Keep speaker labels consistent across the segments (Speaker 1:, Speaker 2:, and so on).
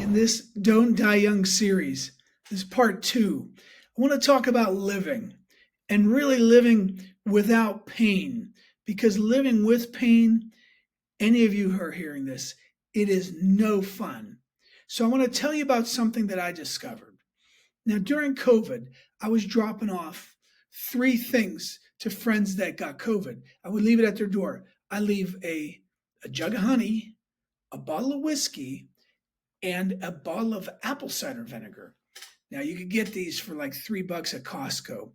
Speaker 1: in this Don't Die Young series. This is part two. I want to talk about living and really living without pain because living with pain, any of you who are hearing this, it is no fun. So I want to tell you about something that I discovered. Now, during COVID, I was dropping off three things to friends that got COVID. I would leave it at their door. I leave a jug of honey, a bottle of whiskey, and a bottle of apple cider vinegar. Now you could get these for like $3 at Costco,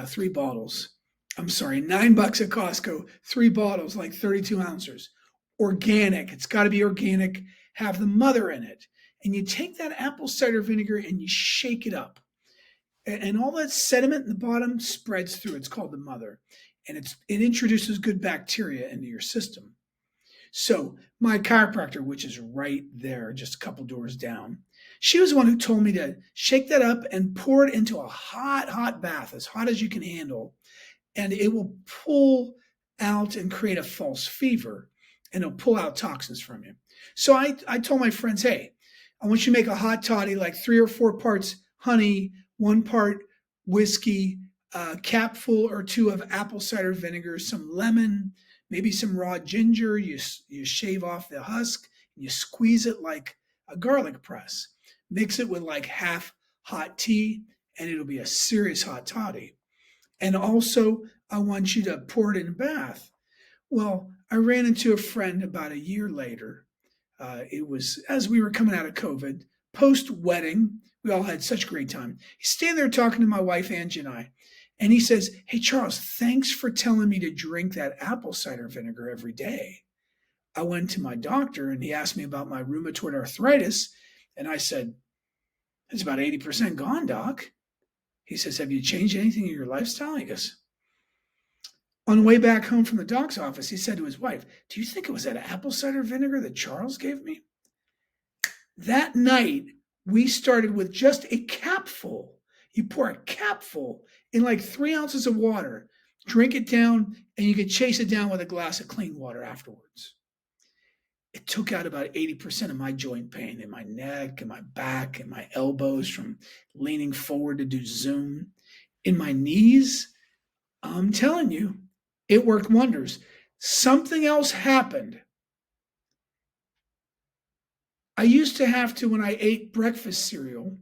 Speaker 1: three bottles. I'm sorry, $9 at Costco, three bottles, like 32 ounces. Organic. It's got to be organic. Have the mother in it, and you take that apple cider vinegar and you shake it up, and all that sediment in the bottom spreads through. It's called the mother, and it introduces good bacteria into your system. So my chiropractor, which is right there, just a couple doors down, she was the one who told me to shake that up and pour it into a hot bath, as hot as you can handle, and it will pull out and create a false fever, and it'll pull out toxins from you. So I told my friends, hey, I want you to make a hot toddy, like 3 or 4 parts honey, 1 part whiskey, a capful or 2 of apple cider vinegar, some lemon, maybe some raw ginger. You shave off the husk and you squeeze it like a garlic press. Mix it with like half hot tea, and it'll be a serious hot toddy. And also, I want you to pour it in a bath. Well, I ran into a friend about a year later. It was as we were coming out of COVID, post wedding. We all had such a great time. He's standing there talking to my wife, Angie, and I. And he says, hey, Charles, thanks for telling me to drink that apple cider vinegar every day. I went to my doctor and he asked me about my rheumatoid arthritis. And I said, it's about 80% gone, doc. He says, have you changed anything in your lifestyle? He goes, on the way back home from the doc's office, he said to his wife, do you think it was that apple cider vinegar that Charles gave me? That night, we started with just a capful. You pour a capful in like 3 ounces of water, drink it down, and you can chase it down with a glass of clean water afterwards. It took out about 80% of my joint pain in my neck and my back and my elbows from leaning forward to do Zoom. In my knees, I'm telling you, it worked wonders. Something else happened. I used to have to, when I ate breakfast cereal,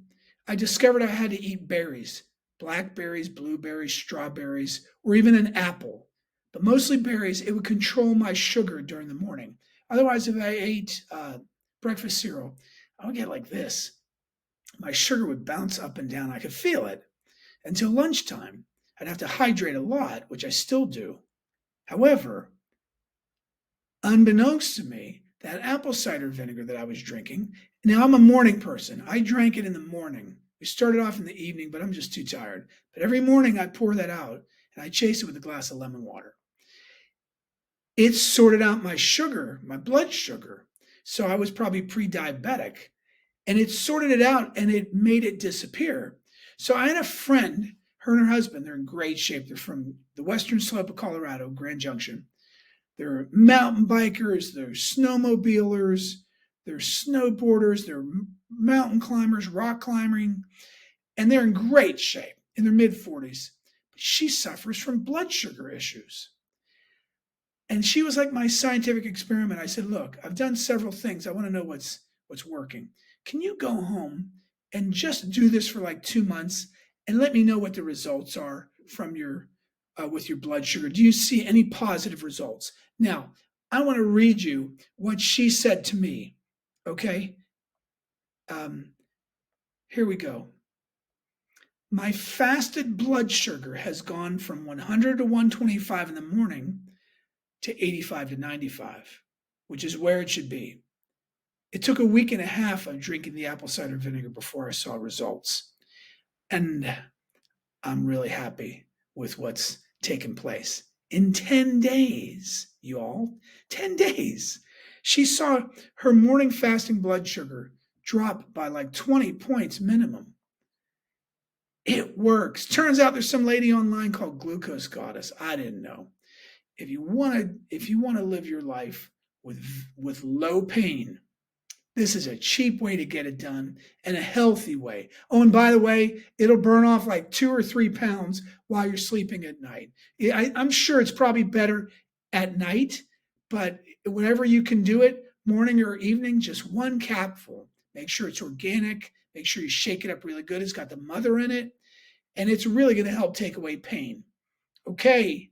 Speaker 1: I discovered I had to eat berries, blackberries, blueberries, strawberries, or even an apple. But mostly berries. It would control my sugar during the morning. Otherwise, if I ate breakfast cereal, I would get like this. My sugar would bounce up and down. I could feel it. Until lunchtime, I'd have to hydrate a lot, which I still do. However, unbeknownst to me, that apple cider vinegar that I was drinking, now I'm a morning person. I drank it in the morning. We started off in the evening, but I'm just too tired. But every morning I pour that out and I chase it with a glass of lemon water. It sorted out my sugar, my blood sugar. So I was probably pre-diabetic, and it sorted it out and it made it disappear. So I had a friend, her and her husband, they're in great shape. They're from the western slope of Colorado, Grand Junction. They're mountain bikers, they're snowmobilers, they're snowboarders, they're mountain climbers, rock climbing, and they're in great shape in their mid-40s. But she suffers from blood sugar issues. And she was like my scientific experiment. I said, look, I've done several things. I want to know what's working. Can you go home and just do this for like 2 months and let me know what the results are from your with your blood sugar? Do you see any positive results? Now, I want to read you what she said to me. Okay? Here we go. My fasted blood sugar has gone from 100 to 125 in the morning to 85 to 95, which is where it should be. It took a week and a half of drinking the apple cider vinegar before I saw results. And I'm really happy with what's taken place. In 10 days, you all, 10 days, she saw her morning fasting blood sugar drop by like 20 points minimum. It works. Turns out there's some lady online called Glucose Goddess. I didn't know. If you want to live your life with low pain, This is a cheap way to get it done and a healthy way. Oh, and by the way, it'll burn off like 2 or 3 pounds while you're sleeping at night. I'm sure it's probably better at night, but whenever you can do it, morning or evening, just one capful. Make sure it's organic. Make sure you shake it up really good. It's got the mother in it, and it's really going to help take away pain. Okay,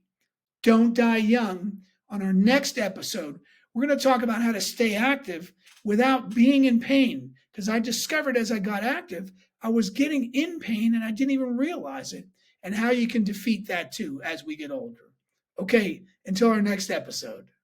Speaker 1: don't die young. On our next episode, we're going to talk about how to stay active without being in pain. Because I discovered as I got active, I was getting in pain and I didn't even realize it, and how you can defeat that too as we get older. Okay, until our next episode.